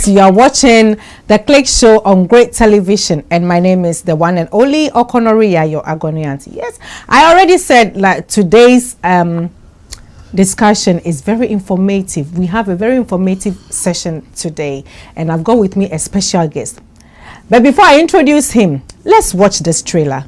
Yes, you are watching the Click Show on Great Television, and my name is the one and only Okonore Yaa, your Agony Auntie. Yes, I already said like today's discussion is very informative. We have a very informative session today, and I've got with me a special guest. But before I introduce him, let's watch this trailer.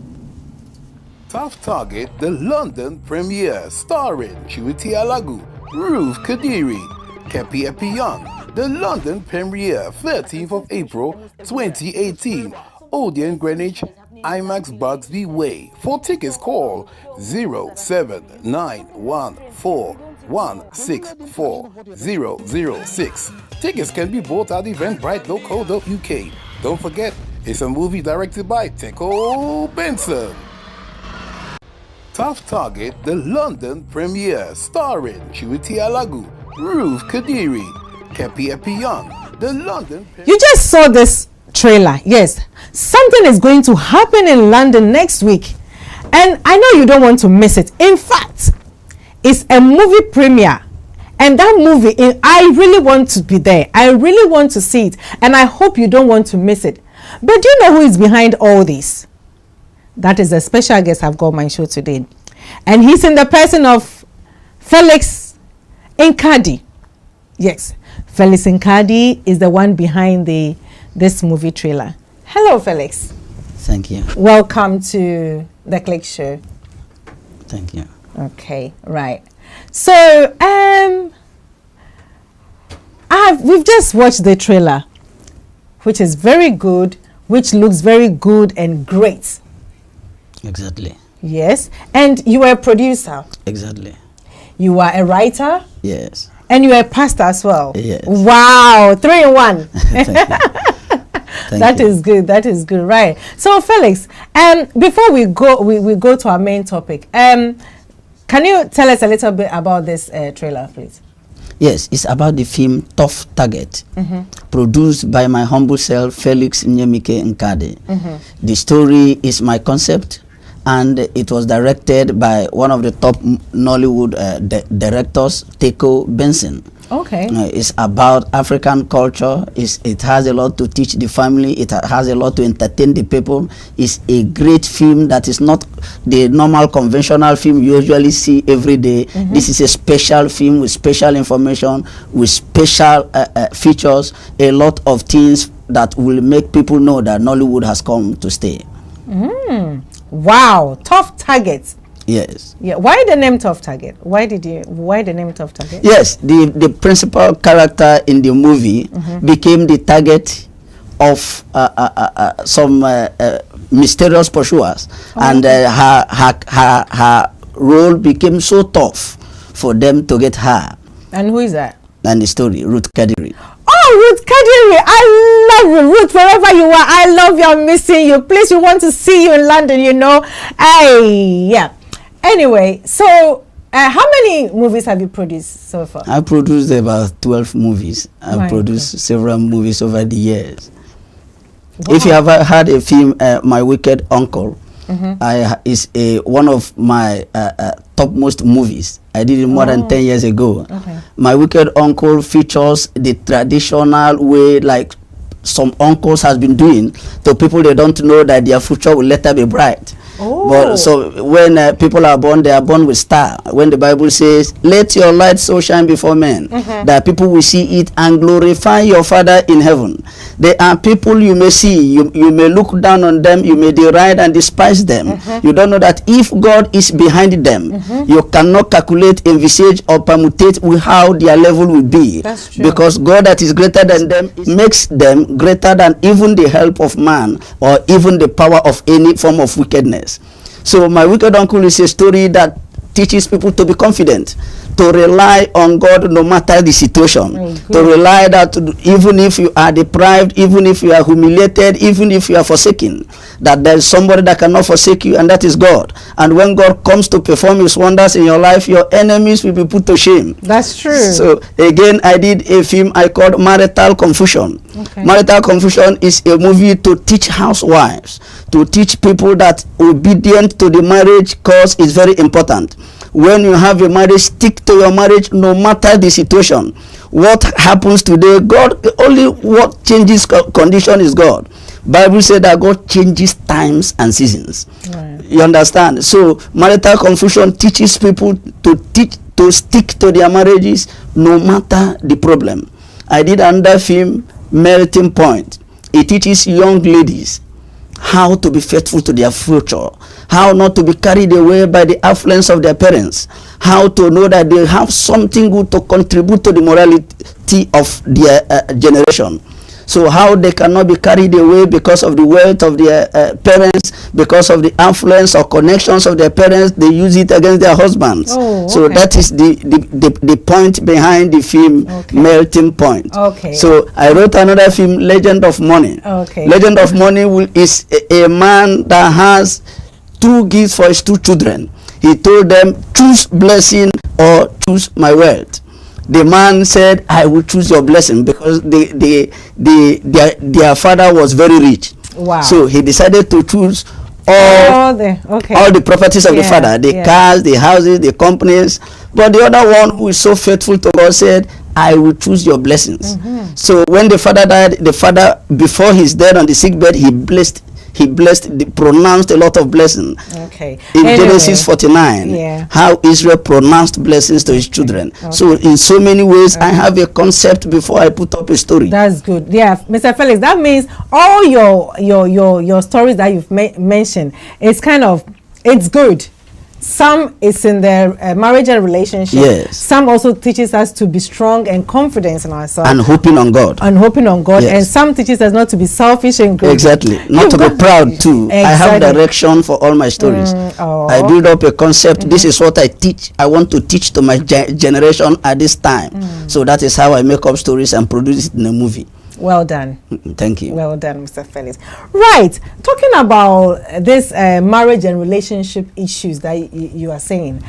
Tough Target, the London premiere, starring Chuiti Alagu, Ruth Kadiri, Kepi Epion. The London premiere, 13th of April 2018. Odeon Greenwich, IMAX Bugsby Way. For tickets, call 07914164006. Tickets can be bought at eventbrite.co.uk. Don't forget, it's a movie directed by Teko Benson. Tough Target, the London premiere, starring Chuiti Alagu, Ruth Kadiri, Kepi Epion. The London. You just saw this trailer. Yes, something is going to happen in London next week, and I know you don't want to miss it. In fact, it's a movie premiere, and that movie, I really want to be there. I really want to see it, and I hope you don't want to miss it. But do you know who is behind all this? That is a special guest I've got on my show today, and he's in the person of Felix Nkadi. Yes, Felix Nkadi is the one behind this movie trailer. Hello, Felix. Thank you. Welcome to the Click Show. Thank you. Okay, right. So, we've just watched the trailer, which is very good, which looks very good and great. Exactly. Yes, and you were a producer. Exactly. You are a writer. Yes. And you are a pastor as well. Yes. Wow, 3 in 1. That is good. That is good. Right. So Felix, before we go to our main topic, can you tell us a little bit about this trailer, please? Yes, it's about the film Tough Target, produced by my humble self, Felix Nkadi. The story is my concept, and it was directed by one of the top Nollywood directors, Teko Benson. Okay. It's about African culture. It has a lot to teach the family. It has a lot to entertain the people. It's a great film that is not the normal conventional film you usually see every day. This is a special film with special information, with special features, a lot of things that will make people know that Nollywood has come to stay. Wow, Tough Target. Yes. Yeah. Why the name Tough Target? Why the name Tough Target? Yes, the principal character in the movie became the target of some mysterious pursuers, and her role became so tough for them to get her. And who is that? And the story, Ruth Kadiri. Oh, Ruth Kadiri, I love you, Ruth, wherever you are. I love you. I'm missing you. Please, we want to see you in London, you know. Yeah. Anyway, so how many movies have you produced so far? I produced about 12 movies. I've produced several movies over the years. Wow. If you ever had a film, My Wicked Uncle, is one of my topmost movies. I did it more than 10 years ago. My Wicked Uncle features the traditional way, like some uncles has been doing to people they don't know that their future will later be bright. But so when people are born, they are born with star. When the Bible says, "Let your light so shine before men, that people will see it and glorify your Father in heaven." There are people you may see, you may look down on them, you may deride and despise them. You don't know that if God is behind them, you cannot calculate, envisage, or permutate with how their level will be. That's true. Because God that is greater than them makes them greater than even the help of man or even the power of any form of wickedness. So My Wicked Uncle is a story that teaches people to be confident, to rely on God no matter the situation, to rely that even if you are deprived, even if you are humiliated, even if you are forsaken, that there is somebody that cannot forsake you, and that is God. And when God comes to perform his wonders in your life, your enemies will be put to shame. That's true. So again, I did a film I called Marital Confusion. Marital Confusion is a movie to teach housewives, to teach people that obedience to the marriage cause is very important. When you have a marriage, stick to your marriage no matter the situation. What happens today, God, only what changes condition is God. Bible said that God changes times and seasons. Right. You understand? So marital confusion teaches people to stick to their marriages no matter the problem. I did another film, Melting Point. It teaches young ladies how to be faithful to their future, how not to be carried away by the affluence of their parents, how to know that they have something good to contribute to the morality of their generation. So how they cannot be carried away because of the wealth of their parents, because of the influence or connections of their parents, they use it against their husbands. Oh, okay. So that is the point behind the film, okay. Melting Point. Okay. So I wrote another film, Legend of Money. Okay. Legend of Money is a man that has 2 gifts for his 2 children. He told them, choose blessing or choose my wealth. The man said, I will choose your blessing, because their father was very rich. Wow. So he decided to choose all the properties of the father, the cars, the houses, the companies. But the other one, who is so faithful to God, said, I will choose your blessings. So when the father died, the father, before his death on the sick bed, he pronounced a lot of blessings. Okay. In Genesis 49, how Israel pronounced blessings to his children. Okay. So in so many ways, I have a concept before I put up a story. That's good. Yeah, Mr. Felix, that means all your stories that you've mentioned, it's it's good. Some is in their marriage and relationship. Yes. Some also teaches us to be strong and confident in ourselves. And hoping on God. And hoping on God. Yes. And some teaches us not to be selfish and greedy. Exactly. Not to be proud too. Exactly. I have direction for all my stories. I build up a concept. This is what I teach. I want to teach to my generation at this time. So that is how I make up stories and produce it in a movie. Well done. Thank you. Well done, Mr. Felix. Right. Talking about this marriage and relationship issues that you are saying,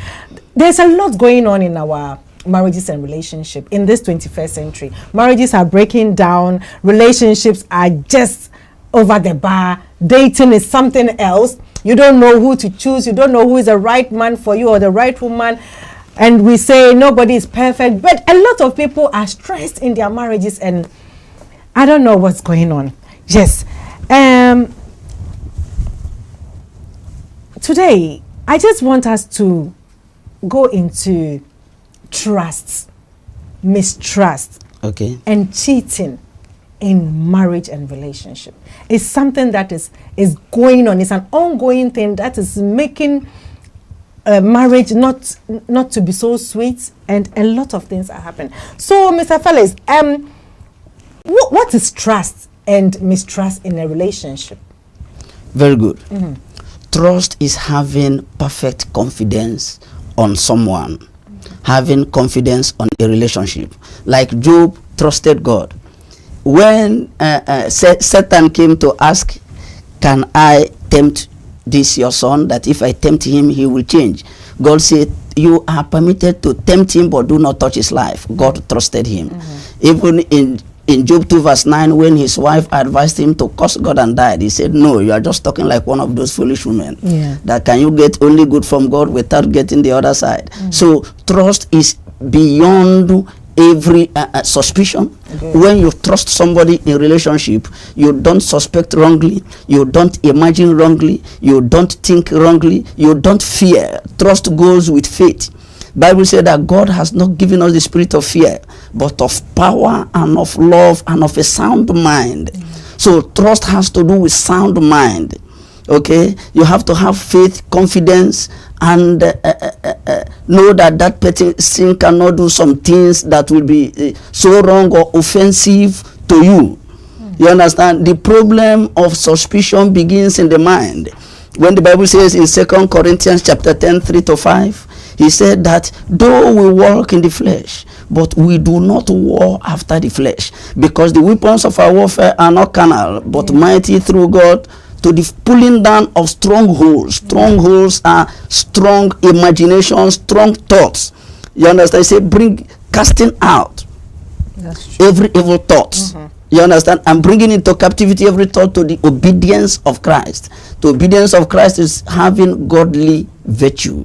there's a lot going on in our marriages and relationships in this 21st century. Marriages are breaking down. Relationships are just over the bar. Dating is something else. You don't know who to choose. You don't know who is the right man for you or the right woman. And we say nobody is perfect. But a lot of people are stressed in their marriages, and I don't know what's going on. Yes. Today, I just want us to go into trust, mistrust, and cheating in marriage and relationship. It's something that is going on. It's an ongoing thing that is making marriage not to be so sweet, and a lot of things are happening. So, Mr. Felix, what is trust and mistrust in a relationship? Very good. Trust is having perfect confidence on someone, having confidence on a relationship. Like Job trusted God. When Satan came to ask, can I tempt this your son, that if I tempt him, he will change? God said, you are permitted to tempt him, but do not touch his life. God trusted him. Even in Job 2 verse 9, when his wife advised him to curse God and died, he said, no, you are just talking like one of those foolish women. That can you get only good from God without getting the other side? So trust is beyond every suspicion. When you trust somebody in relationship, you don't suspect wrongly, you don't imagine wrongly, you don't think wrongly, you don't fear. Trust goes with faith. Bible said that God has not given us the spirit of fear, but of power and of love and of a sound mind. So trust has to do with sound mind. Okay, you have to have faith, confidence, and know that that person cannot do some things that will be so wrong or offensive to you. You understand? The problem of suspicion begins in the mind. When the Bible says in 2 Corinthians chapter 10, 3-5, he said that though we walk in the flesh, but we do not war after the flesh, because the weapons of our warfare are not carnal, but mighty through God to the pulling down of strongholds. Strongholds are strong imagination, strong thoughts. You understand? He said, bring casting out every evil thought. You understand? And bringing into captivity every thought to the obedience of Christ. The obedience of Christ is having godly virtue.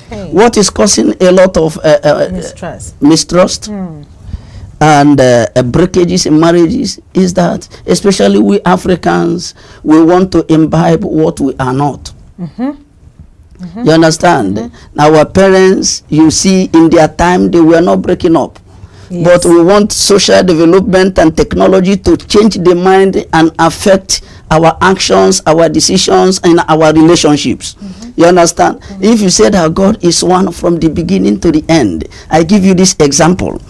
Hey. What is causing a lot of mistrust and breakages in marriages is that, especially we Africans, we want to imbibe what we are not. You understand? Our parents, you see, in their time, they were not breaking up. Yes. But we want social development and technology to change the mind and affect our actions, our decisions, and our relationships. You understand? If you say that God is one from the beginning to the end, I give you this example.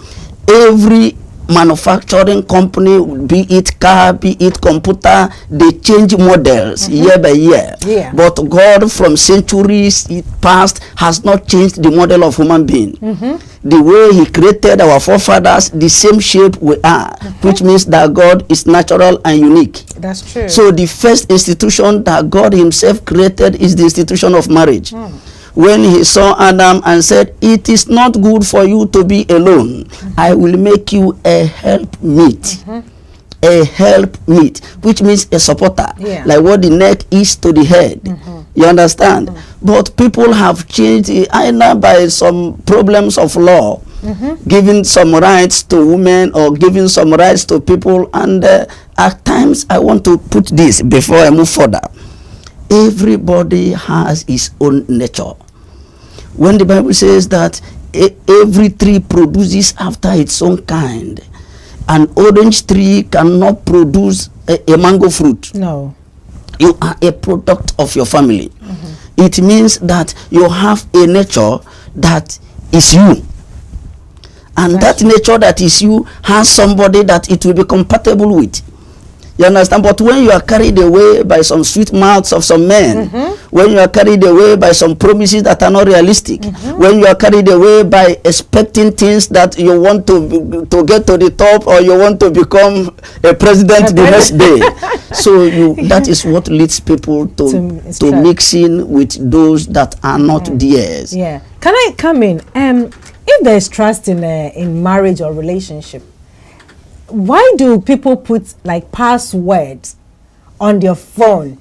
Every manufacturing company, be it car, be it computer, they change models year by year. Yeah. But God, from centuries past, has not changed the model of human being. The way he created our forefathers, the same shape we are, which means that God is natural and unique. That's true. So the first institution that God himself created is the institution of marriage. When he saw Adam and said, "It is not good for you to be alone. I will make you a helpmeet." A helpmeet, which means a supporter, like what the neck is to the head. You understand? But people have changed it either by some problems of law, giving some rights to women or giving some rights to people. And at times, I want to put this before I move further. Everybody has his own nature. When the Bible says that every tree produces after its own kind, an orange tree cannot produce a mango fruit. No. You are a product of your family. It means that you have a nature that is you. And that nature that is you has somebody that it will be compatible with. You understand? But when you are carried away by some sweet mouths of some men, when you are carried away by some promises that are not realistic, when you are carried away by expecting things that you want to get to the top, or you want to become a president the next day, so that is what leads people to mixing with those that are not theirs. Yeah. Can I come in? If there is trust in marriage or relationship, why do people put like passwords on their phone?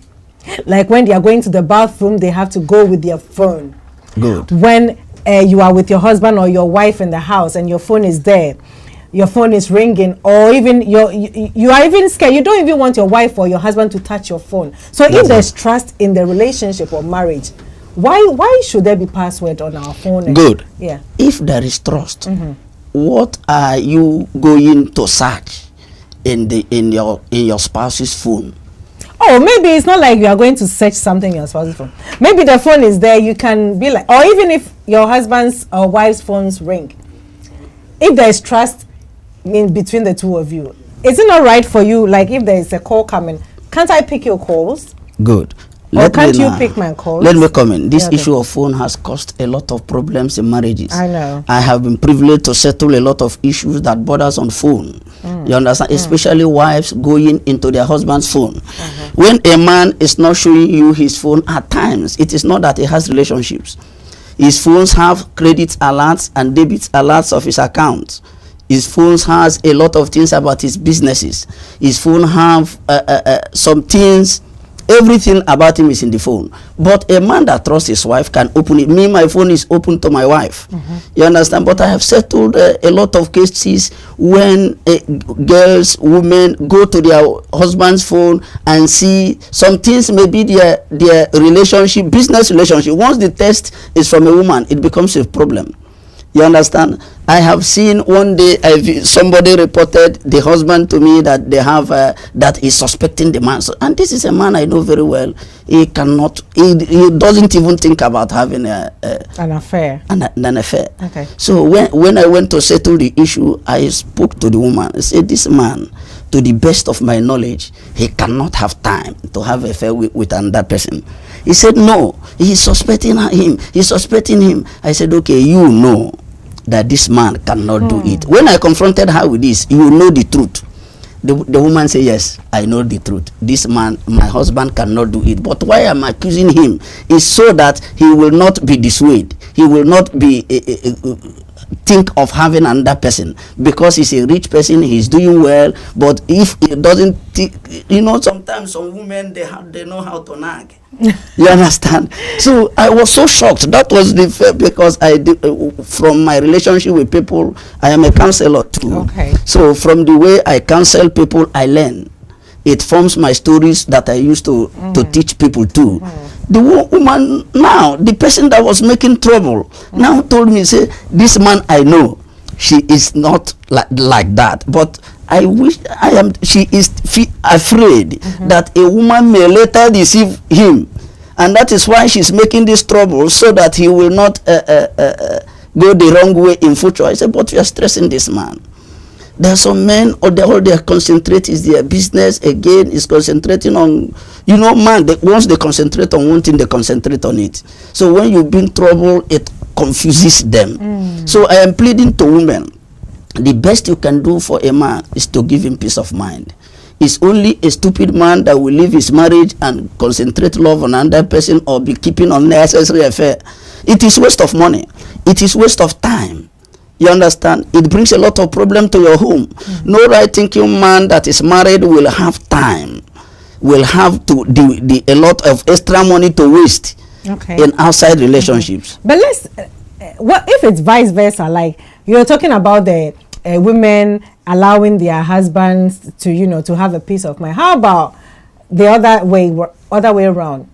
Like when they are going to the bathroom, they have to go with their phone. Good. When you are with your husband or your wife in the house and your phone is there, your phone is ringing, or even you are even scared. You don't even want your wife or your husband to touch your phone. So if there's trust in the relationship or marriage, why should there be password on our phone? Good. Yeah. If there is trust, what are you going to search in your spouse's phone? Oh, maybe it's not like you are going to search something in your spouse's phone. Maybe the phone is there. You can be like, or even if your husband's or wife's phones ring, if there is trust in between the two of you, is it not right for you? Like if there is a call coming, can't I pick your calls? Good. Or can't you pick my calls? Let me comment. This issue of phone has caused a lot of problems in marriages. I know. I have been privileged to settle a lot of issues that borders on phone. You understand? Especially wives going into their husband's phone. When a man is not showing you his phone at times, it is not that he has relationships. His phones have credit alerts and debit alerts of his accounts. His phones has a lot of things about his businesses. His phone have some things. Everything about him is in the phone. But a man that trusts his wife can open it. Me, my phone is open to my wife. You understand? But I have settled a lot of cases when girls, women go to their husband's phone and see some things, maybe their relationship, business relationship. Once the text is from a woman, it becomes a problem. You understand? I have seen one day somebody reported the husband to me that they have that is suspecting the man. So, and this is a man I know very well. He cannot. He doesn't even think about having an affair. An affair. Okay. So when I went to settle the issue, I spoke to the woman. I said, "This man, to the best of my knowledge, he cannot have time to have an affair with another person." He said, "No, he's suspecting him. He's suspecting him." I said, "Okay, you know that this man cannot do it." When I confronted her with this, "You know the truth." The woman said, "Yes, I know the truth. This man, my husband, cannot do it. But why I'm accusing him is so that he will not be dissuaded. He will not be think of having another person because he's a rich person, he's doing well. But if he doesn't, sometimes some women they know how to nag. You understand? So I was so shocked. That was because I did, from my relationship with people, I am a counselor too. Okay. So from the way I counsel people, I learn. It forms my stories that I used to teach people too. The woman now, the person that was making trouble, now told me, say, this man I know, she is not like that. But she is afraid that a woman may later deceive him. And that is why she's making this trouble, so that he will not go the wrong way in future. I said, but you are stressing this man. There are some men, all they concentrate is their business. Again, is concentrating on, man, once they concentrate on one thing, they concentrate on it. So when you bring trouble, it confuses them. So I am pleading to women, the best you can do for a man is to give him peace of mind. It's only a stupid man that will leave his marriage and concentrate love on another person or be keeping unnecessary affair. It is waste of money. It is waste of time. You understand? It brings a lot of problem to your home. No right thinking man that is married will have time, will have to a lot of extra money to waste in outside relationships. But let's, what if it's vice versa? Like you're talking about the women allowing their husbands to to have a peace of mind. How about the other way around?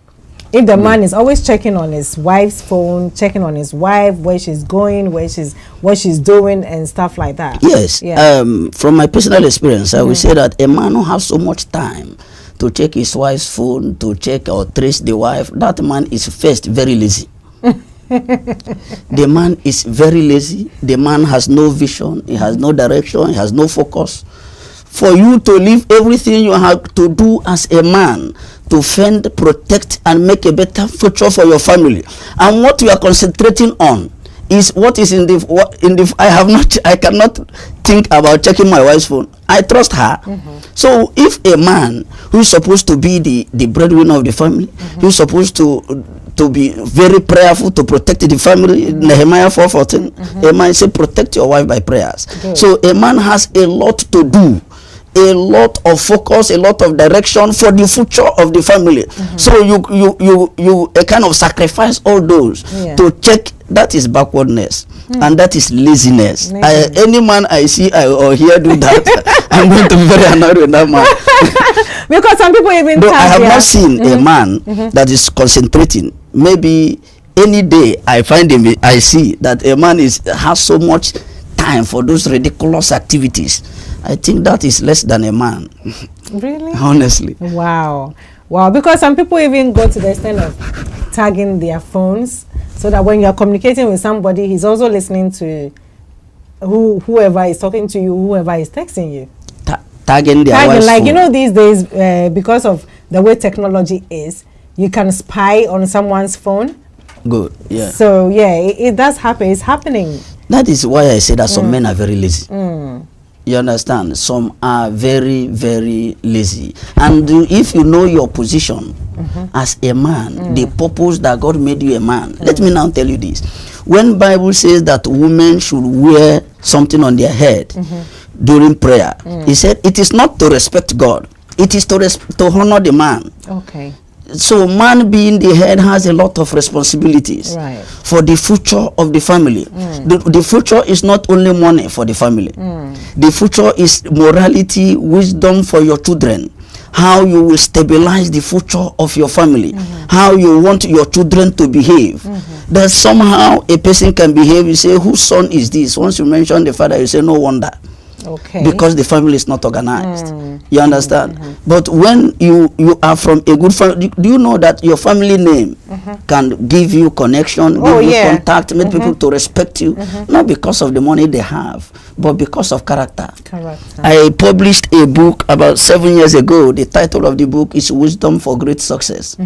If the man is always checking on his wife's phone, checking on his wife, where she's going, what she's doing, and stuff like that. Yes. Yeah. From my personal experience, I will say that a man who has so much time to check his wife's phone, to check or trace the wife, that man is first very lazy. The man is very lazy. The man has no vision. He has no direction. He has no focus. For you to leave everything you have to do as a man to fend, protect, and make a better future for your family, and what you are concentrating on is what is in the I cannot think about checking my wife's phone. I trust her. So if a man who is supposed to be the breadwinner of the family, who's supposed to be very prayerful to protect the family, Nehemiah 4:14, a man said, protect your wife by prayers. So a man has a lot to do, a lot of focus, a lot of direction for the future of the family. So you kind of sacrifice all those to check. That is backwardness, and that is laziness. Any man I see or hear do that, I'm going to be very annoyed with that man. Because some people even I have not seen a man that is concentrating. Maybe any day I find him, I see that a man has so much time for those ridiculous activities. I think that is less than a man. Really? Honestly. Wow. Because some people even go to the extent of tagging their phones, so that when you're communicating with somebody, he's also listening to whoever is talking to you, whoever is texting you. Tagging their wife's like phone. these days, because of the way technology is, you can spy on someone's phone. Good. Yeah. So yeah, it does happen. It's happening. That is why I say that some men are very lazy. You understand? Some are very, very lazy. And if you know your position as a man, the purpose that God made you a man. Let me now tell you this. When Bible says that women should wear something on their head during prayer, he said it is not to respect God. It is to honor the man. Okay. So man being the head has a lot of responsibilities for the future of the family. The future is not only money for the family. The future is morality, wisdom for your children. How you will stabilize the future of your family. How you want your children to behave. That somehow a person can behave. You say, whose son is this? Once you mention the father, you say, no wonder. Okay. Because the family is not organized. You understand? But when you are from a good family, do you know that your family name can give you connection, give you contact, make people to respect you, not because of the money they have, but because of character. I published a book about 7 years ago. The title of the book is Wisdom for Great Success.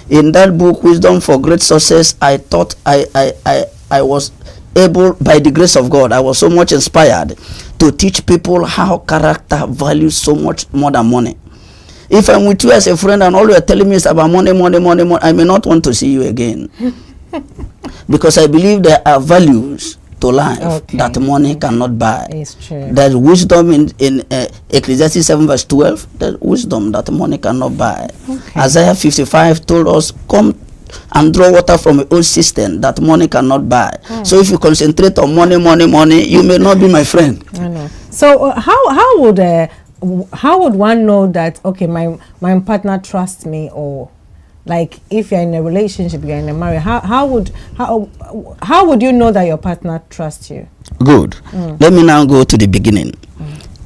In that book, Wisdom for Great Success, I thought I was able, by the grace of God, I was so much inspired to teach people how character values so much more than money. If I'm with you as a friend and all you're telling me is about money, I may not want to see you again. Because I believe there are values to life that money cannot buy. It's true. There's wisdom in Ecclesiastes 7 verse 12. There's wisdom that money cannot buy. Isaiah 55 told us, come and draw water from an old cistern that money cannot buy. So if you concentrate on money, you may not be my friend. I know. So how would one know that, okay, my partner trusts me? Or like if you're in a relationship, you're in a marriage, how would you know that your partner trusts you? Good. Let me now go to the beginning.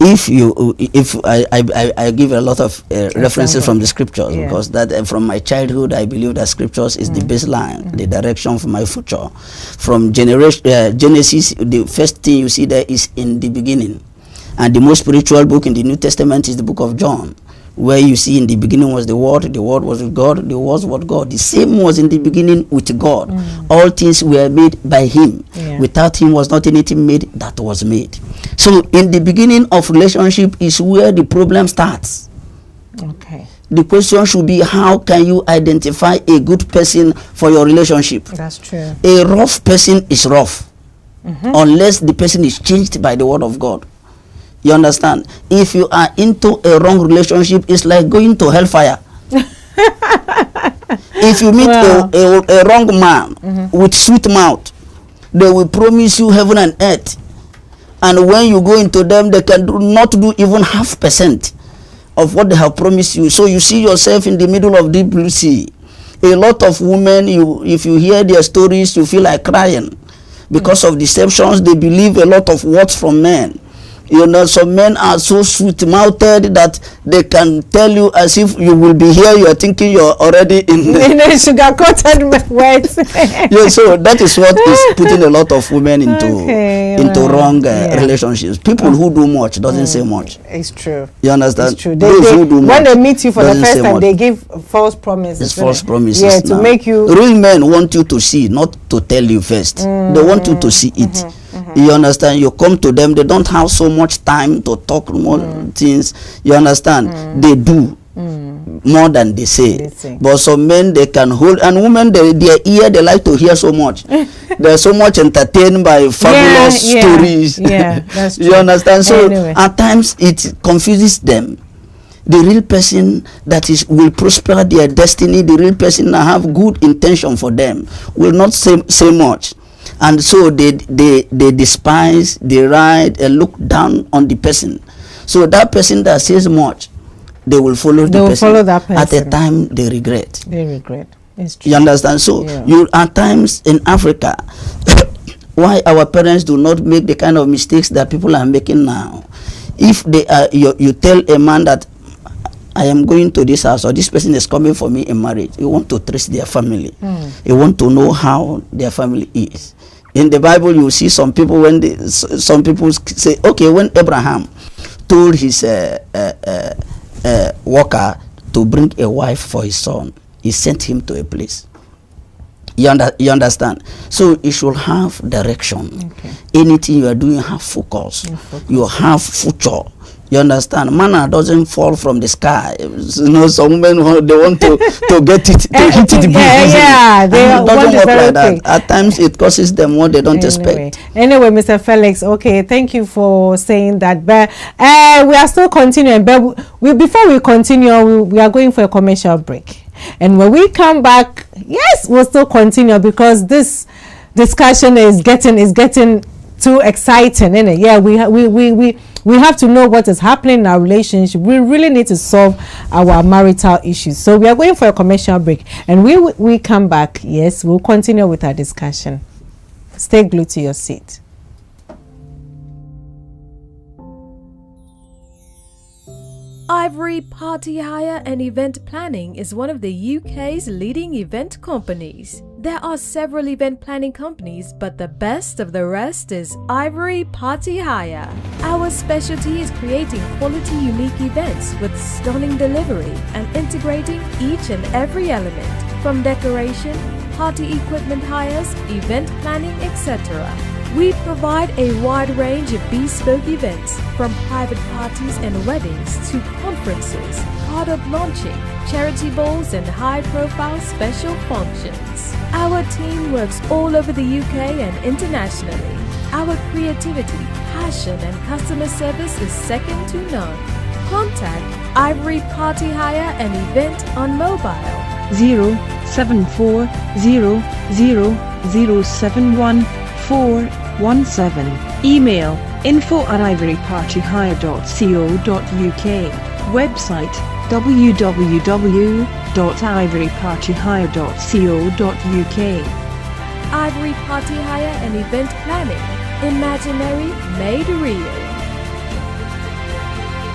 If I give a lot of references from the scriptures, because that from my childhood I believe that scriptures is the baseline, the direction for my future. From Genesis, the first thing you see there is in the beginning, and the most spiritual book in the New Testament is the book of John, where you see in the beginning was the Word was with God, the Word was what God. The same was in the beginning with God. All things were made by Him. Without Him was not anything made that was made. So in the beginning of relationship is where the problem starts. Okay. The question should be, how can you identify a good person for your relationship? That's true. A rough person is rough, unless the person is changed by the Word of God. You understand? If you are into a wrong relationship, it's like going to hellfire. If you meet a wrong man with sweet mouth, they will promise you heaven and earth. And when you go into them, they can not do even 0.5% of what they have promised you. So you see yourself in the middle of deep blue sea. A lot of women, if you hear their stories, you feel like crying. Because of deceptions, they believe a lot of words from men. You know, some men are so sweet-mouthed that they can tell you as if you will be here, you are thinking you're already in the sugar-coated words. Yeah, so that is what is putting a lot of women into wrong relationships. People who do much doesn't say much. It's true. You understand? It's true. When they meet you for the first time, they give false promises. It's false promises. Yeah, to make you... Real men want you to see, not to tell you first. They want you to see it. You understand? You come to them, they don't have so much time to talk more things. You understand? They do more than they say. But some men, they can hold, and women, their ear, they like to hear so much. They're so much entertained by fabulous stories. Yeah, that's true. You understand? So anyway, at times it confuses them. The real person that will prosper their destiny, the real person that have good intention for them, will not say much. And so they despise, they ride and look down on the person. So that person that says much, they will follow the person. Follow that person. At a time they regret. They regret. It's true. You understand? So you at times in Africa, why our parents do not make the kind of mistakes that people are making now. If they are, you tell a man that I am going to this house, or this person is coming for me in marriage, you want to trace their family. You want to know how their family is. In the Bible, you see some people some people say, okay, when Abraham told his worker to bring a wife for his son, he sent him to a place. You understand? So you should have direction. Anything you are doing, have focus. You have future. You understand? Manna doesn't fall from the sky. You know, some men, they want to get it, to hit it big. It doesn't work like that. At times it causes them what they don't expect. Anyway, Mr. Felix, okay, thank you for saying that. But we are still continuing. But before we continue, we are going for a commercial break. And when we come back, yes, we'll still continue, because this discussion is getting too exciting, isn't it? Yeah, we have to know what is happening in our relationship. We really need to solve our marital issues. So we are going for a commercial break, and we come back. Yes, we'll continue with our discussion. Stay glued to your seat. Ivory Party Hire and Event Planning is one of the UK's leading event companies. There are several event planning companies, but the best of the rest is Ivory Party Hire. Our specialty is creating quality, unique events with stunning delivery and integrating each and every element, from decoration, party equipment hires, event planning, etc. We provide a wide range of bespoke events, from private parties and weddings to conferences, product launching, charity balls, and high-profile special functions. Our team works all over the UK and internationally. Our creativity, passion, and customer service is second to none. Contact Ivory Party Hire and Event on mobile 07400071417. Email info@ivorypartyhire.co.uk. Website www.ivorypartyhire.co.uk. Ivory Party Hire and Event Planning. Imaginary made real.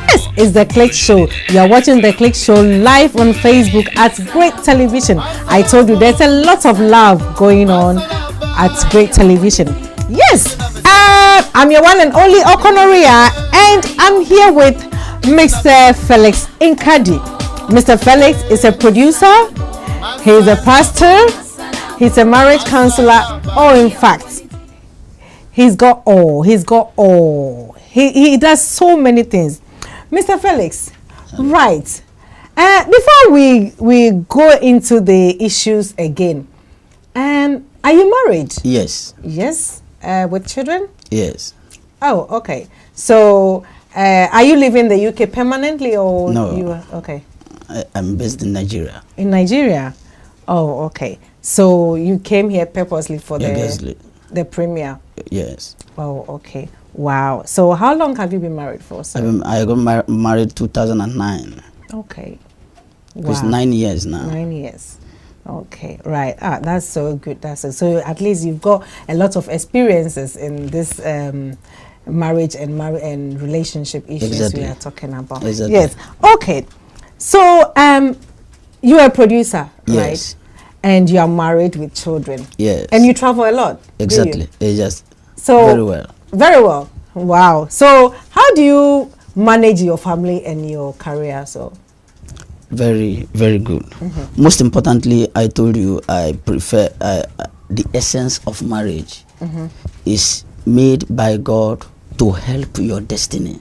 Yes, it's the Click Show. You are watching the Click Show live on Facebook at Great Television. I told you there's a lot of love going on at Great Television. Yes, I'm your one and only Okonore Yaa, and I'm here with Mr. Felix Nkadi. Mr. Felix is a producer, he's a pastor, he's a marriage counselor. Oh, in fact, he's got all. He does so many things. Mr. Felix, right. Before we go into the issues again, are you married? Yes. Yes. With children? Yes. Oh, okay. So, are you living in the UK permanently, or No. you are okay? I'm based in Nigeria. In Nigeria? Oh, okay. So you came here purposely for the premiere? Yes. Oh, okay. Wow. So how long have you been married for, sir? I got married 2009. Okay. Wow. It's 9 years now. 9 years. Okay, right. That's so good. So at least you've got a lot of experiences in this marriage and relationship issues we are talking about. Exactly. Yes. Okay. So you're a producer, yes, right? And you are married with children. Yes. And you travel a lot. Exactly. Yes. So very well. Very well. Wow. So how do you manage your family and your career? So very, very good. Most importantly, I told you I prefer the essence of marriage is made by God to help your destiny.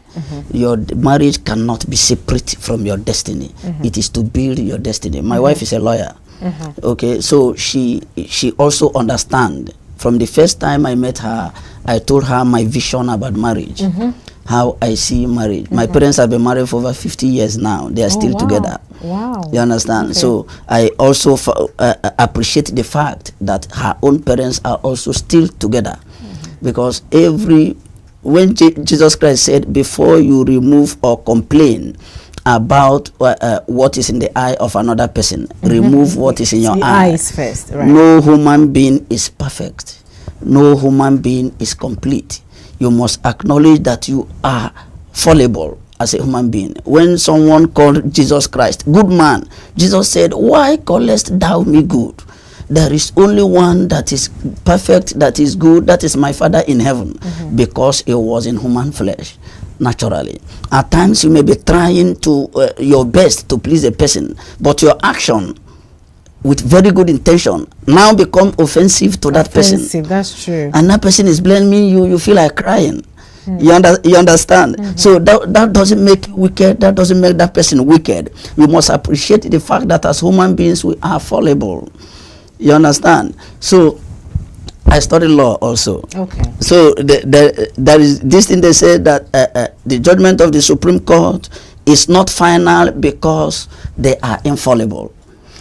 Your marriage cannot be separate from your destiny. It is to build your destiny. My wife is a lawyer. Okay, so she also understands. From the first time I met her, I told her my vision about marriage, how I see marriage. My parents have been married for over 50 years now. They are still together. Wow. You understand? Okay. So I also appreciate the fact that her own parents are also still together. Because when Jesus Christ said, before you remove or complain about what is in the eye of another person, remove what is in your eyes first. Right. No human being is perfect. No human being is complete. You must acknowledge that you are fallible as a human being. When someone called Jesus Christ good man, Jesus said, why callest thou me good? There is only one that is perfect, that is good, that is my Father in heaven, because he was in human flesh. Naturally, at times you may be trying to your best to please a person, but your action with very good intention now become offensive to that person. That's true. And that person is blaming you. You feel like crying. You understand? So that doesn't make you wicked. That doesn't make that person wicked. We must appreciate the fact that as human beings we are fallible. You understand? So I studied law also. Okay. So there is this thing they say that the judgment of the Supreme Court is not final because they are infallible,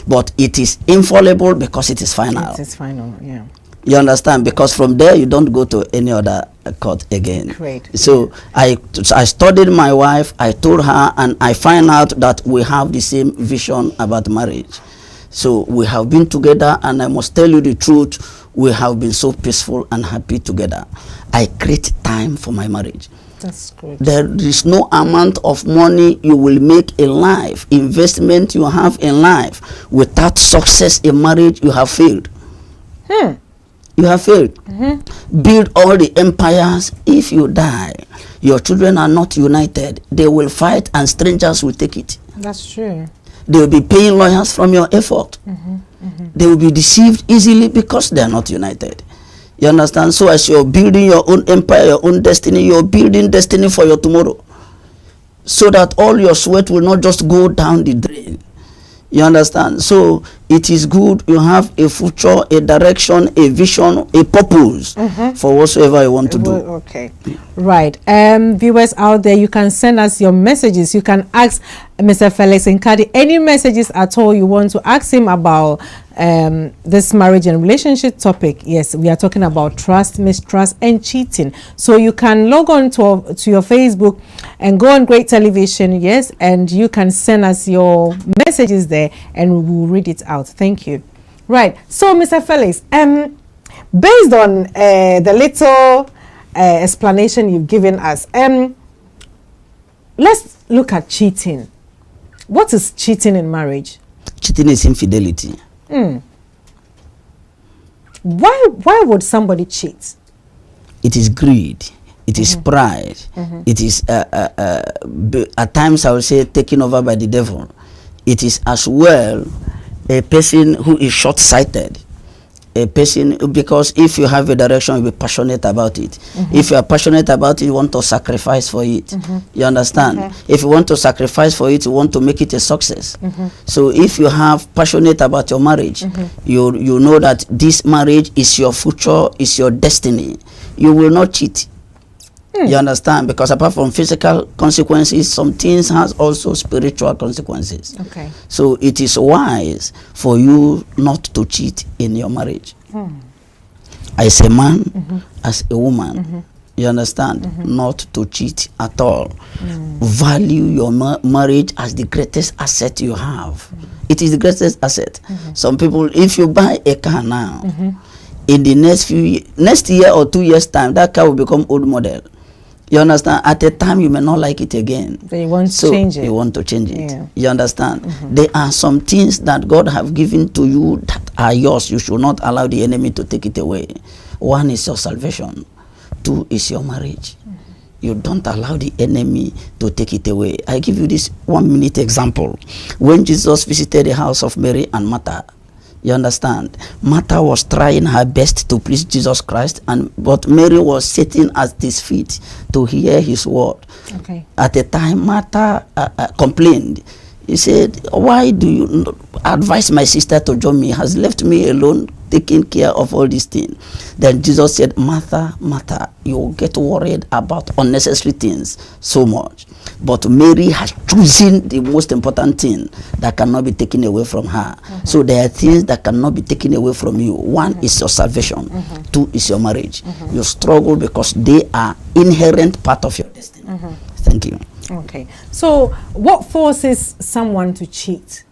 but it is infallible because it is final. It is final, yeah. You understand? Because from there you don't go to any other court again. Great. So I studied my wife. I told her, and I find out that we have the same vision about marriage. So we have been together, and I must tell you the truth, we have been so peaceful and happy together. I create time for my marriage. That's good. There is no amount of money you will make in life, investment you have in life, without success in marriage, you have failed. You have failed. Build all the empires. If you die, your children are not united. They will fight and strangers will take it. That's true. They will be paying lawyers from your effort. They will be deceived easily because they are not united. You understand? So as you're building your own empire, your own destiny, you're building destiny for your tomorrow. So that all your sweat will not just go down the drain. You understand? So it is good you have a future, a direction, a vision, a purpose for whatsoever you want to do. Okay. Right. Viewers out there, you can send us your messages. You can ask Mr. Felix Nkadi any messages at all you want to ask him about this marriage and relationship topic. Yes, we are talking about trust, mistrust, and cheating. So you can log on to your Facebook and go on Great Television, yes, and you can send us your messages there and we will read it out. Thank you. Right. So, Mr. Felix, based on the little explanation you've given us, let's look at cheating. What is cheating in marriage? Cheating is infidelity. Why would somebody cheat? It is greed. It is pride. It is at times I would say taken over by the devil. It is as well a person who is short-sighted. A person, because if you have a direction, you'll be passionate about it. If you are passionate about it, you want to sacrifice for it. You understand? If you want to sacrifice for it, you want to make it a success. So if you have passionate about your marriage, you know that this marriage is your future, is your destiny. You will not cheat. You understand? Because apart from physical consequences, some things has also spiritual consequences. Okay. So it is wise for you not to cheat in your marriage. As a man, as a woman, you understand? Not to cheat at all. Value your marriage as the greatest asset you have. It is the greatest asset. Some people, if you buy a car now, in the next year or 2 years time, that car will become old model. You understand? At a time you may not like it again. But you want to change it. You want to change it. Yeah. You understand? There are some things that God have given to you that are yours. You should not allow the enemy to take it away. One is your salvation. Two is your marriage. You don't allow the enemy to take it away. I give you this 1 minute example. When Jesus visited the house of Mary and Martha, you understand? Martha was trying her best to please Jesus Christ, but Mary was sitting at his feet to hear his word. Okay. At the time, Martha complained. He said, "Why do you advise my sister to join me? Has left me alone, taking care of all these things." Then Jesus said, "Martha, Martha, you get worried about unnecessary things so much. But Mary has chosen the most important thing that cannot be taken away from her." So there are things that cannot be taken away from you. One is your salvation. Two is your marriage. You struggle because they are inherent part of your destiny. Thank you. Okay. So what forces someone to cheat?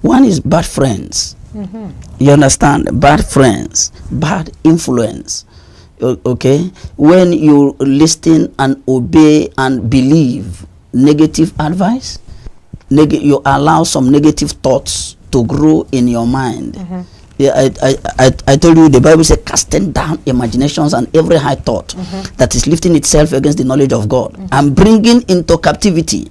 One is bad friends. You understand? Bad friends, bad influence. Okay? When you listen and obey and believe negative advice, you allow some negative thoughts to grow in your mind. Yeah, I told you the Bible says casting down imaginations and every high thought that is lifting itself against the knowledge of God and bringing into captivity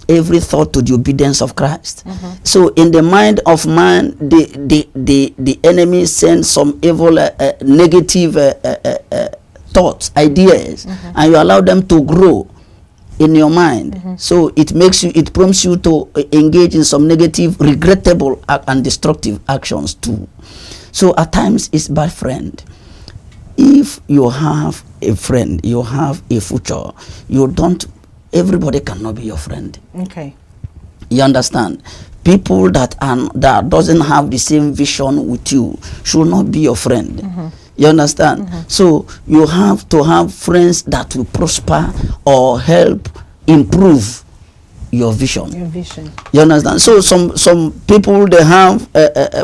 every thought to the obedience of Christ. So in the mind of man, the enemy sends some evil negative thoughts, ideas, and you allow them to grow in your mind. So it prompts you to engage in some negative, regrettable and destructive actions too. So at times it's bad friend. If you have a friend, you have a future, everybody cannot be your friend. Okay. You understand? People that doesn't have the same vision with you should not be your friend. You understand? So you have to have friends that will prosper or help improve your vision. Your vision. You understand? So some people, they have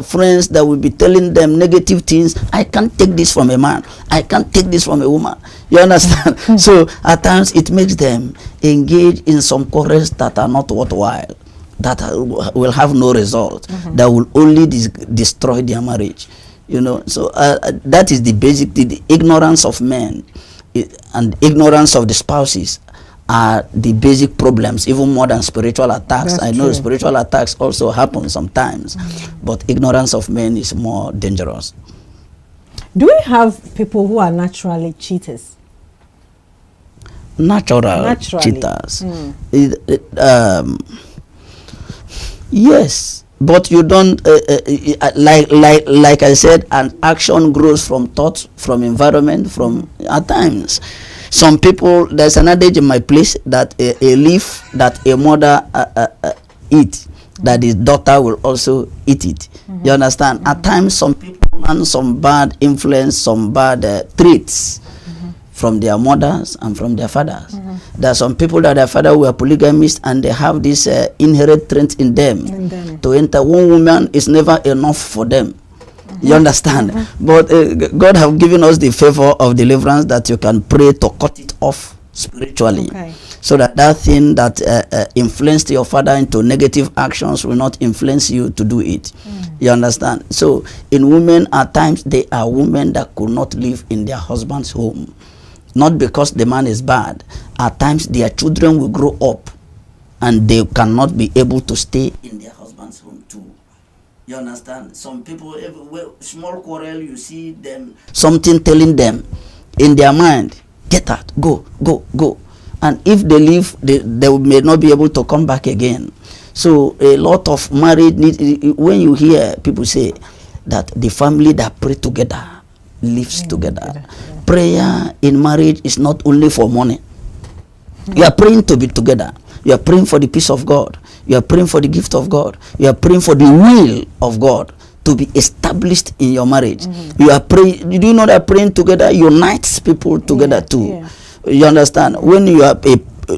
friends that will be telling them negative things. I can't take this from a man. I can't take this from a woman. You understand? So at times it makes them engage in some quarrels that are not worthwhile, that will have no result, that will only destroy their marriage. You know, so that is the basic, the ignorance of men and ignorance of the spouses are the basic problems, even more than spiritual attacks. That's I know true. spiritual attacks also happen sometimes, but ignorance of men is more dangerous. Do we have people who are naturally cheaters? Natural cheaters. Yes, but you don't like I said, an action grows from thought, from environment, from at times. Some people, there's an adage in my place that a leaf that a mother eat, that his daughter will also eat it. You understand? At times, some people learn some bad influence, some bad traits from their mothers and from their fathers. There are some people that their father were polygamists and they have this inherent trait in them. To enter one woman is never enough for them. You understand? But God have given us the favor of deliverance that you can pray to cut it off spiritually. So that thing that influenced your father into negative actions will not influence you to do it. You understand? So in women, at times, they are women that could not live in their husband's home. Not because the man is bad. At times, their children will grow up and they cannot be able to stay in their husband's home too. You understand? Some people, everywhere, small quarrel, you see them, something telling them in their mind, get out, go, go, go. And if they leave, they may not be able to come back again. So a lot of married, when you hear people say that the family that pray together lives together. Prayer in marriage is not only for money. You are praying to be together. You are praying for the peace of God. You are praying for the gift of God. You are praying for the will of God to be established in your marriage. You are praying. Do you know that praying together unites people together too? You understand? When you are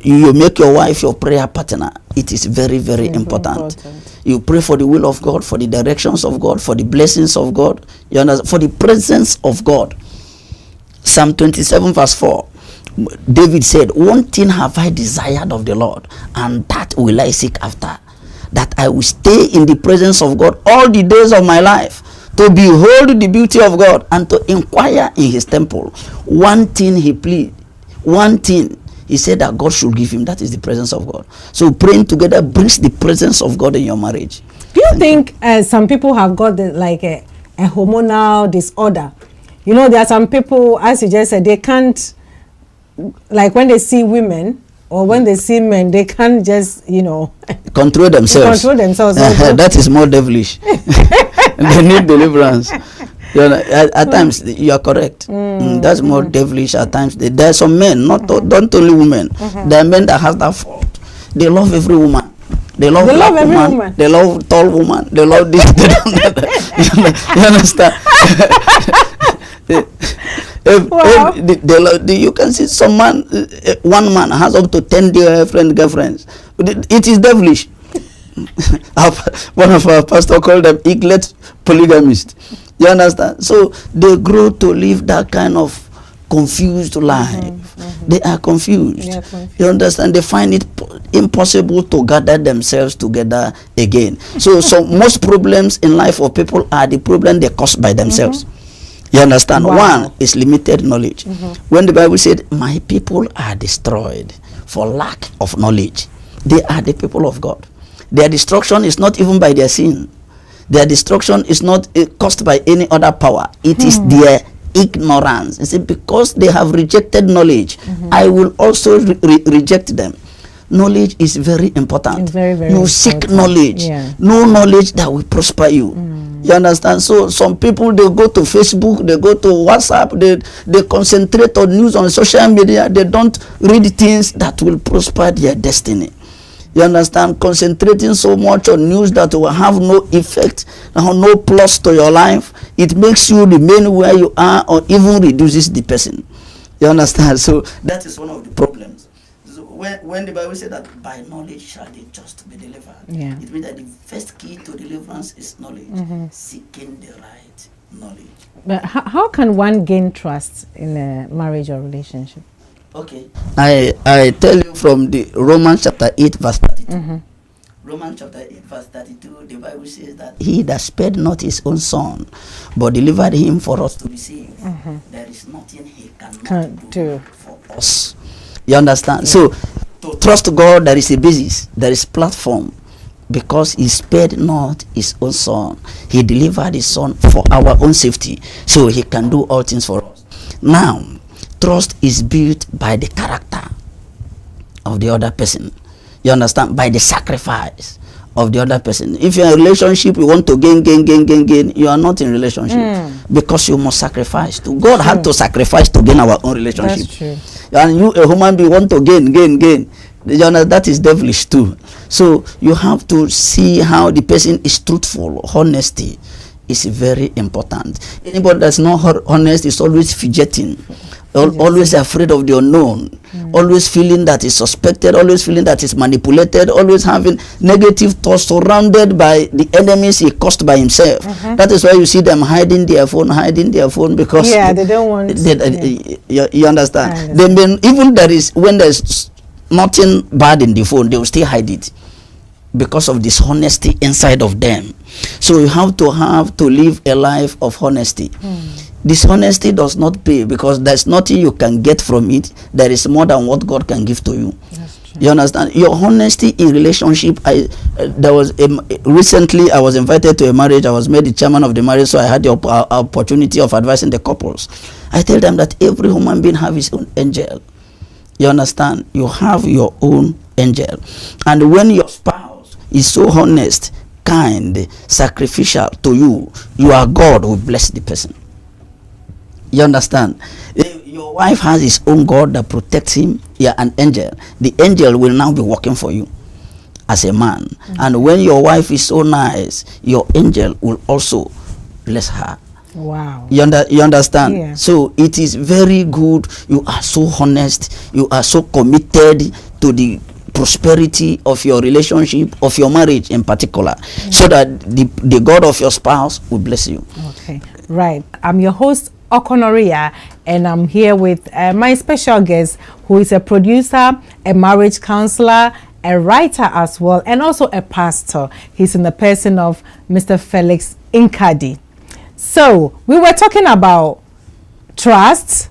you make your wife your prayer partner, it is very, very important. You pray for the will of God, for the directions of God, for the blessings of God. You understand? For the presence of God. Psalm 27 verse 4. David said, one thing have I desired of the Lord, and that will I seek after, that I will stay in the presence of God all the days of my life, to behold the beauty of God and to inquire in his temple. One thing he pleaded, one thing he said that God should give him, that is the presence of God. So praying together brings the presence of God in your marriage. Do you think some people have got a hormonal disorder? You know, there are some people, as you just said, they can't, like when they see women or when they see men, they can't just, control themselves. That is more devilish. They need deliverance. At times, you are correct. That's more devilish at times. There are some men, not only women. There are men that have that fault. They love every woman. They love every woman. They love tall woman. They love this. They don't you understand? You can see some man, one man has up to 10 girlfriends. It is devilish. One of our pastors called them eaglet polygamists. You understand? So they grow to live that kind of confused life. They are confused. You understand? They find it impossible to gather themselves together again. So most problems in life of people are the problem they cause by themselves. You understand? One is limited knowledge. When the Bible said, my people are destroyed for lack of knowledge, they are the people of God. Their destruction is not even by their sin. Their destruction is not caused by any other power. It is their ignorance. You see, because they have rejected knowledge, I will also reject them. Knowledge is very important. Very, very important. Seek knowledge. No knowledge that will prosper you. You understand? So some people, they go to Facebook, they go to WhatsApp, they concentrate on news on social media. They don't read things that will prosper their destiny. You understand? Concentrating so much on news that will have no effect, no plus to your life, it makes you remain where you are or even reduces the person. You understand? So that is one of the problems. So when the Bible said that by knowledge shall the just be delivered, it means that the first key to deliverance is knowledge, seeking the right knowledge. But how can one gain trust in a marriage or relationship? Okay. I tell you from the Romans chapter 8 verse 32. Romans chapter 8 verse 32, the Bible says that he that spared not his own son, but delivered him for us to receive, there is nothing he cannot do for us. You understand? So to trust God, there is a basis, there is platform, because he spared not his own son. He delivered his son for our own safety, so he can do all things for us. Now, trust is built by the character of the other person. You understand? By the sacrifice of the other person. If you're in a relationship, you want to gain, you are not in relationship because you must sacrifice. God had to sacrifice to gain our own relationship. That's true. And you, a human being, want to gain. That is devilish too. So you have to see how the person is truthful. Honesty is very important. Anybody that's not honest is always fidgeting. Always afraid of the unknown, always feeling that is suspected, always feeling that is manipulated, always having negative thoughts, surrounded by the enemies he caused by himself. That is why you see them hiding their phone because they don't want. You understand? They may, even when there's nothing bad in the phone, they will still hide it because of dishonesty inside of them. So you have to live a life of honesty. Dishonesty does not pay because there's nothing you can get from it. There is more than what God can give to you. You understand? Your honesty in relationship. Recently I was invited to a marriage. I was made the chairman of the marriage, so I had the opportunity of advising the couples. I tell them that every human being have his own angel. You understand? You have your own angel, and when your spouse is so honest, kind, sacrificial to you, you are God who bless the person. You understand? Your wife has his own God that protects him. Yeah, an angel. The angel will now be working for you as a man. And when your wife is so nice, your angel will also bless her. Wow. You understand? Yeah. So it is very good. You are so honest. You are so committed to the prosperity of your relationship, of your marriage in particular, so that the God of your spouse will bless you. Okay. Right. I'm your host, Okonore Yaa, and I'm here with my special guest, who is a producer, a marriage counselor, a writer as well, and also a pastor. He's in the person of Mr. Felix Nkadi. So we were talking about trust,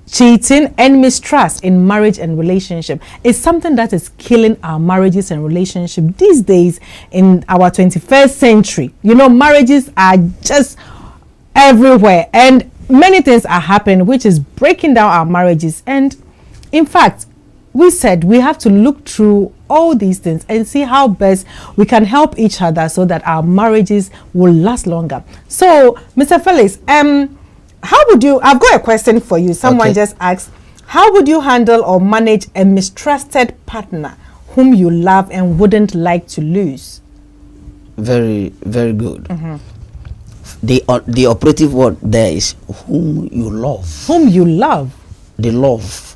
cheating, and mistrust in marriage and relationship. It's something that is killing our marriages and relationships these days in our 21st century. You know, marriages are just everywhere, and many things are happening which is breaking down our marriages. And in fact, we said we have to look through all these things and see how best we can help each other so that our marriages will last longer. So Mr. Felix, how would you, I've got a question for you. Someone just asked, how would you handle or manage a mistrusted partner whom you love and wouldn't like to lose? Very, very good. The operative word there is whom you love. Whom you love. The love.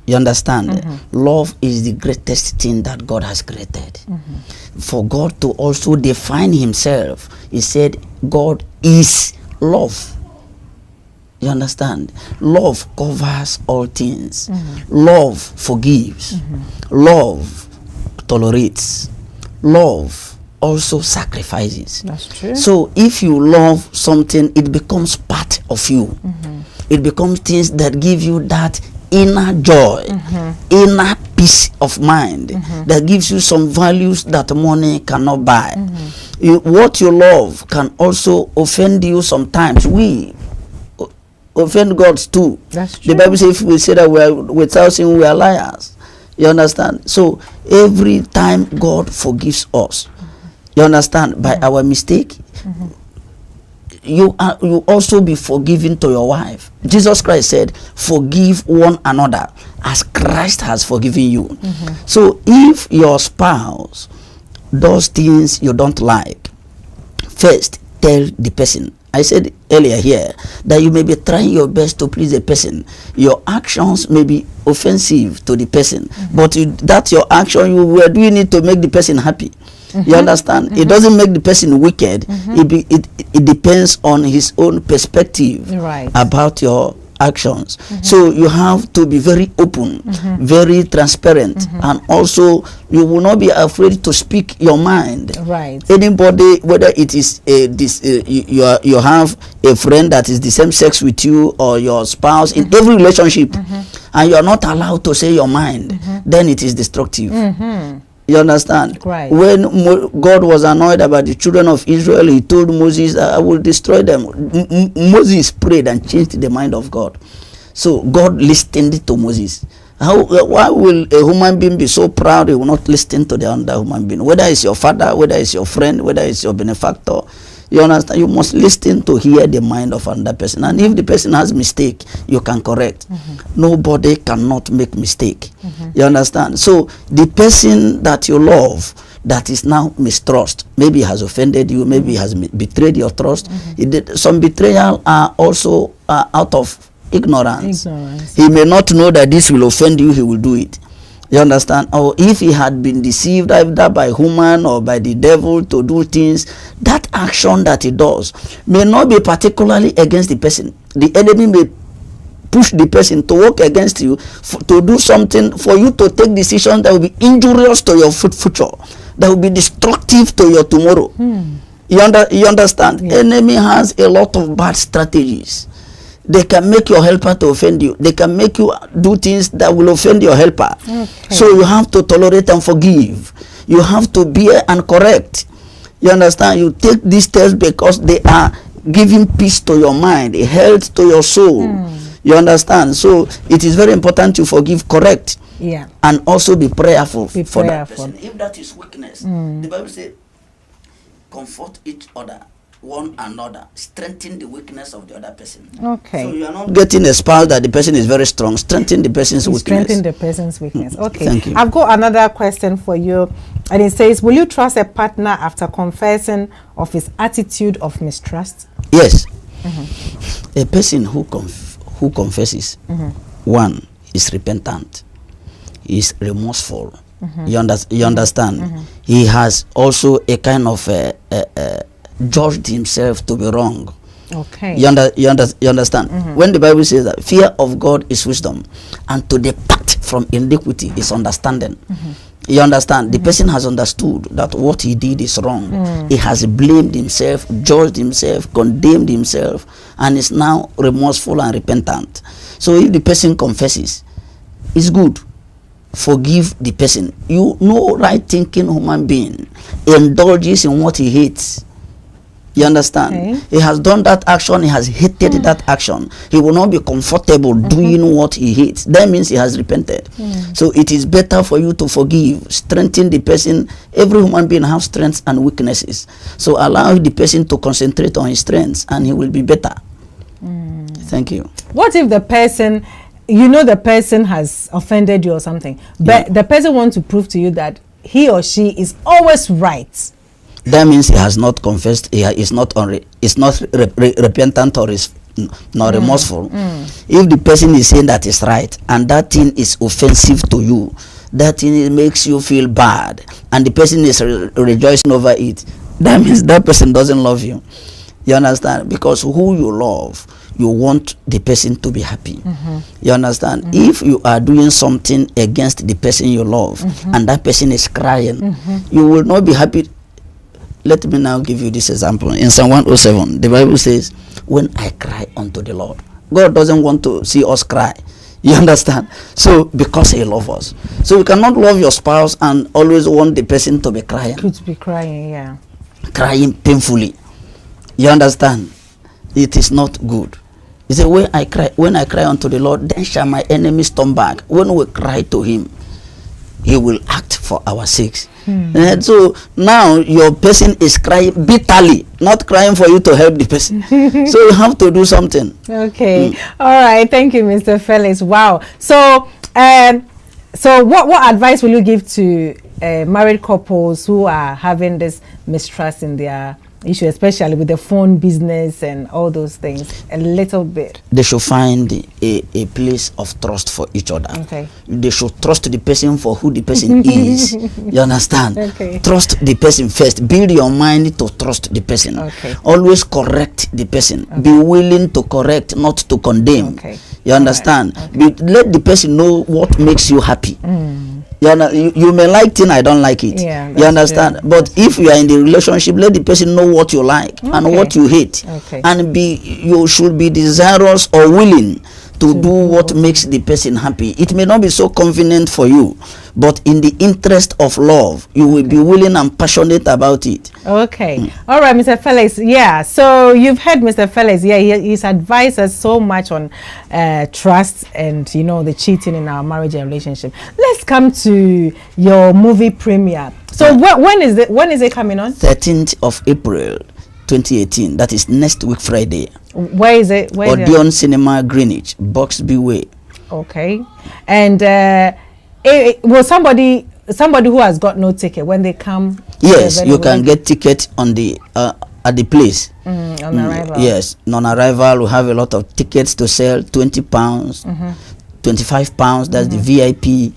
You understand? Love is the greatest thing that God has created. For God to also define himself, he said God is love. You understand? Love covers all things. Love forgives. Love tolerates. Love also sacrifices. That's true. So if you love something, it becomes part of you. It becomes things that give you that inner joy, inner peace of mind, that gives you some values that money cannot buy. What you love can also offend you sometimes. We offend God too. That's true. The Bible says if we say that we are without sin, we are liars. You understand? So every time God forgives us, you understand, by our mistake, you also be forgiven to your wife. Jesus Christ said, forgive one another as Christ has forgiven you. So if your spouse does things you don't like, first tell the person. I said earlier here that you may be trying your best to please the person. Your actions may be offensive to the person, but that your action, you were doing it to make the person happy. You understand? It doesn't make the person wicked. It depends on his own perspective about your actions. So you have to be very open, very transparent, and also you will not be afraid to speak your mind. Anybody, whether it is you have a friend that is the same sex with you, or your spouse, in every relationship, and you are not allowed to say your mind, then it is destructive. You understand? When God was annoyed about the children of Israel, he told Moses, I will destroy them. Moses prayed and changed the mind of God. So God listened to Moses. Why will a human being be so proud he will not listen to the other human being? Whether it's your father, whether it's your friend, whether it's your benefactor, you understand? You must listen to hear the mind of another person. And if the person has mistake, you can correct. Nobody cannot make mistake. You understand? So the person that you love that is now mistrust, maybe has offended you, maybe has betrayed your trust. Some betrayal are also out of ignorance. He may not know that this will offend you, he will do it. You understand? Or if he had been deceived either by human or by the devil to do things, that action that he does may not be particularly against the person. The enemy may push the person to work against you, to do something for you to take decisions that will be injurious to your future, that will be destructive to your tomorrow. You understand? Yeah. Enemy has a lot of bad strategies. They can make your helper to offend you. They can make you do things that will offend your helper. So you have to tolerate and forgive. You have to bear and correct. You understand? You take these steps because they are giving peace to your mind, health to your soul. You understand? So it is very important to forgive, correct, and also be prayerful for that person. If that is weakness, the Bible says, comfort each other, one another, strengthen the weakness of the other person. So you are not getting a spouse that the person is very strong. Strengthen the person's weakness. Strengthen the person's weakness. Okay. Thank you. I've got another question for you, and it says, will you trust a partner after confessing of his attitude of mistrust? Yes. A person who confesses, one, is repentant, is remorseful. You understand? He has also a kind of judged himself to be wrong. You understand? When the Bible says that fear of God is wisdom, and to depart from iniquity is understanding. You understand? The person has understood that what he did is wrong. He has blamed himself, judged himself, condemned himself, and is now remorseful and repentant. So if the person confesses, it's good. Forgive the person. You know, right thinking human being indulges in what he hates. You understand? He has done that action, he has hated that action. He will not be comfortable doing what he hates. That means he has repented. So it is better for you to forgive, strengthen the person. Every human being has strengths and weaknesses. So allow the person to concentrate on his strengths and he will be better. Thank you. What if the person, you know, the person has offended you or something, but the person wants to prove to you that he or she is always right? That means he has not confessed. He is not repentant or is not remorseful. If the person is saying that is right and that thing is offensive to you, that thing makes you feel bad, and the person is rejoicing over it, that means that person doesn't love you. You understand? Because who you love, you want the person to be happy. You understand? If you are doing something against the person you love and that person is crying, you will not be happy. Let me now give you this example. In Psalm 107, the Bible says, when I cry unto the Lord. God doesn't want to see us cry. You understand? So, because he loves us. So, you cannot love your spouse and always want the person to be crying. To be crying, Crying painfully. You understand? It is not good. He said, when I cry unto the Lord, then shall my enemies turn back. When we cry to him, he will act for our sakes. And so now your person is crying bitterly, not crying for you to help the person. So you have to do something. All right. Thank you, Mr. Felix. Wow. So what advice will you give to married couples who are having this mistrust in their issue, especially with the phone business and all those things? A little bit. They should find a place of trust for each other. They should trust the person for who the person is. You understand? Trust the person first. Build your mind to trust the person. Always correct the person. Be willing to correct, not to condemn. You understand? Let the person know what makes you happy. You may like thing, I don't like it. You understand? True. But if you are in the relationship, let the person know what you like and what you hate. And you should be desirous or willing to do what makes the person happy. It may not be so convenient for you, but in the interest of love, you will be willing and passionate about it. Okay. All right, Mr. Felix. Yeah. So you've heard Mr. Felix. Yeah, he's advised us so much on trust and, you know, the cheating in our marriage and relationship. Let's come to your movie premiere. So when is it coming on? 13th of April, 2018. That is next week Friday. Where is it? Odeon Cinema, Greenwich, Boxby Way. Okay. And will somebody who has got no ticket, when they come? Yes, you can get ticket on the at the place. On arrival. Yes, non-arrival. We have a lot of tickets to sell. £20, £25. That's the VIP.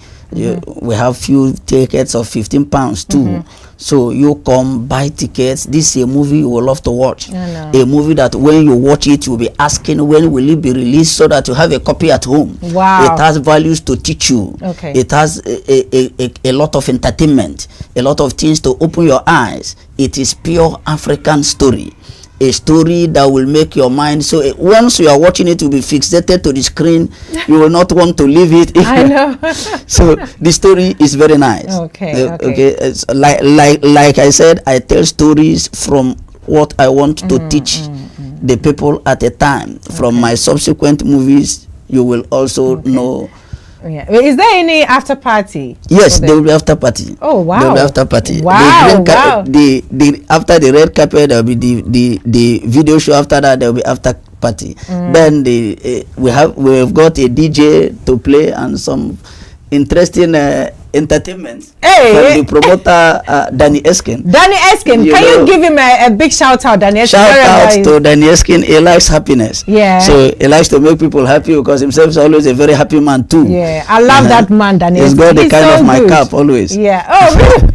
We have few tickets of £15 too. So you come, buy tickets. This is a movie you will love to watch. A movie that when you watch it, you'll be asking when will it be released, so that you have a copy at home. Wow. It has values to teach you. Okay. It has a lot of entertainment, a lot of things to open your eyes. It is pure African story. A story that will make your mind, so once you are watching it, you'll be fixated to the screen. You will not want to leave it. I know. So the story is very nice. Okay. It's like I said, I tell stories from what I want to teach the people at a time. From my subsequent movies, you will also know. Yeah. Is there any after party? Yes, there will be after party. Oh wow! There will be after party. Wow! The after the red carpet, there will be the video show. After that, there will be after party. Then we have got a DJ to play and some interesting entertainment from the promoter Danny Eskin. Danny Eskin, can you give him a big shout out, Danny Eskin? Shout out to Danny Eskin. He likes happiness. Yeah. So he likes to make people happy because himself is always a very happy man too. Yeah, I love that man, Danny Eskin. He's got the kind so of my good. cap always. Yeah. Oh, really?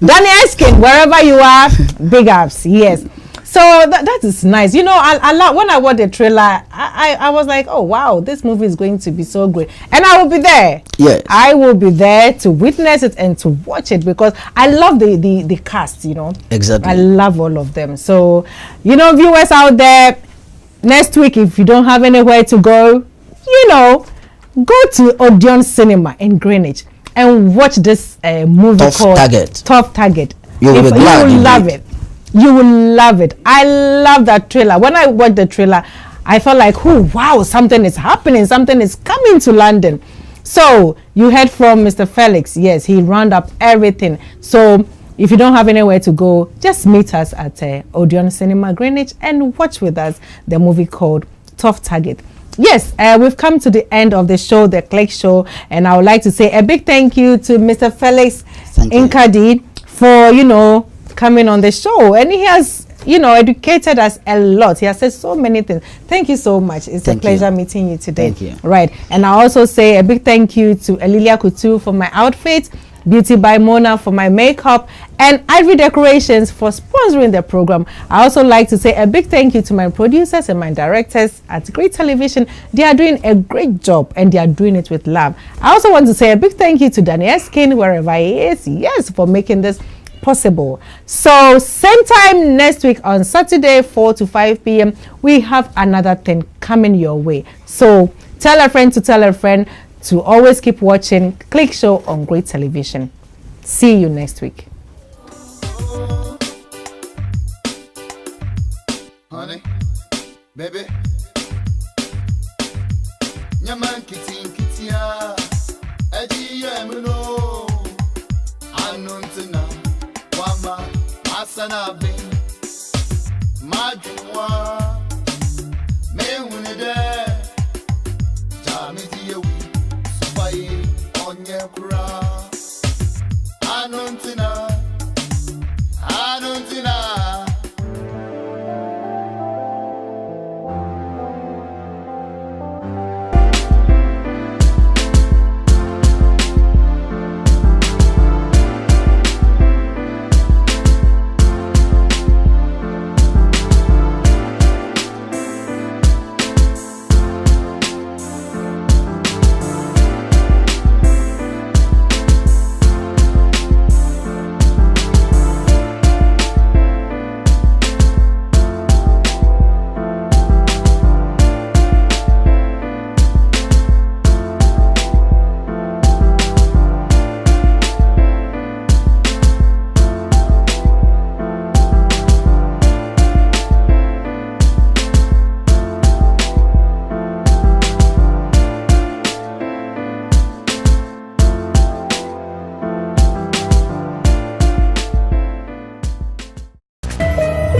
Danny Eskin, wherever you are, big ups. Yes. So that is nice. You know, I love when I watched the trailer. I was like, oh wow, this movie is going to be so great, and I will be there. Yes, I will be there to witness it and to watch it because I love the cast. You know, exactly. I love all of them. So, you know, viewers out there, next week if you don't have anywhere to go, you know, go to Odeon Cinema in Greenwich and watch this movie called Tough Target. You will be glad. You will love it. You will love it. I love that trailer. When I watched the trailer, I felt like, oh wow, something is happening. Something is coming to London. So you heard from Mr. Felix. Yes, he rounded up everything. So if you don't have anywhere to go, just meet us at Odeon Cinema Greenwich and watch with us the movie called Tough Target. Yes, we've come to the end of the show, the Click Show, and I would like to say a big thank you to Mr. Felix Nkadi for, you know, coming on the show, and he has, you know, educated us a lot. He has said so many things. Thank you so much. It's a pleasure meeting you today. Thank you. Right, and I also say a big thank you to Elilia Couture for my outfit, Beauty by Mona for my makeup, and Ivory Decorations for sponsoring the program. I also like to say a big thank you to my producers and my directors at Great Television. They are doing a great job and they are doing it with love. I also want to say a big thank you to Danny Eskin, wherever he is, yes, for making this possible. So same time next week on Saturday 4 to 5 p.m. we have another thing coming your way. So tell a friend to tell a friend to always keep watching Click Show on Great Television. See you next week. Honey, baby, Asanabe, Majua, Mehunide, Jamiti, Subai, Onyakura, Anontina, Anontina.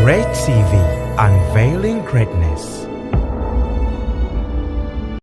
Great TV, unveiling greatness.